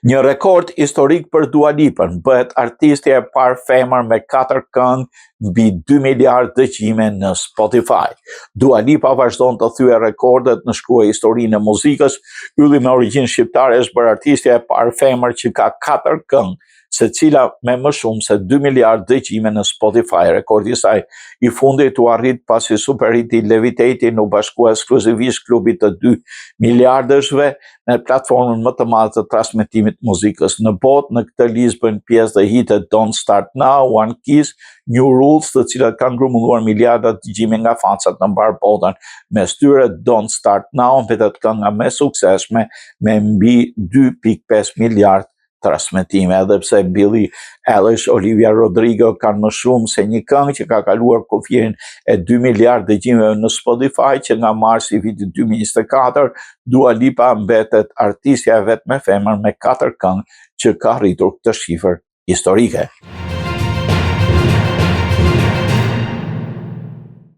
Një rekord historik për Dua Lipën, bëhet artistja e parë femër me 4 këngë mbi 2 miliard dëgjime në Spotify. Dua Lipa vazhdon të thyej rekordet në shkruaj historinë e muzikës. Ylli me origjinë shqiptare është bërë artistja e parë femër që ka 4 këngë, secila me më shumë se 2 miliard dëgjime në Spotify. Rekordi i saj i fundit u arrit pasi superhiti Levitating u bashkua ekskluzivisht klubit të 2 miliardëshve në platformën më të madhe të transmetimit muzikës në botë. Në këtë listë bën pjesë dhe hitet Don't Start Now, One Kiss, New Rules, të cilat kanë grumbulluar miliarda dëgjime nga fansat në mbar botën. Mes tyre Don't Start Now mbetet kënga më e suksesshme me mbi 2.5 miliard transmetime, edhe pse Billie Eilish, Olivia Rodrigo kanë më shumë se një këngë që ka kaluar kufirin e 2 miliard dëgjimeve në Spotify, që nga marsi i vitit 2024, Dua Lipa mbetet artistja e vetme femër me 4 këngë që ka rritur këtë shifër historike.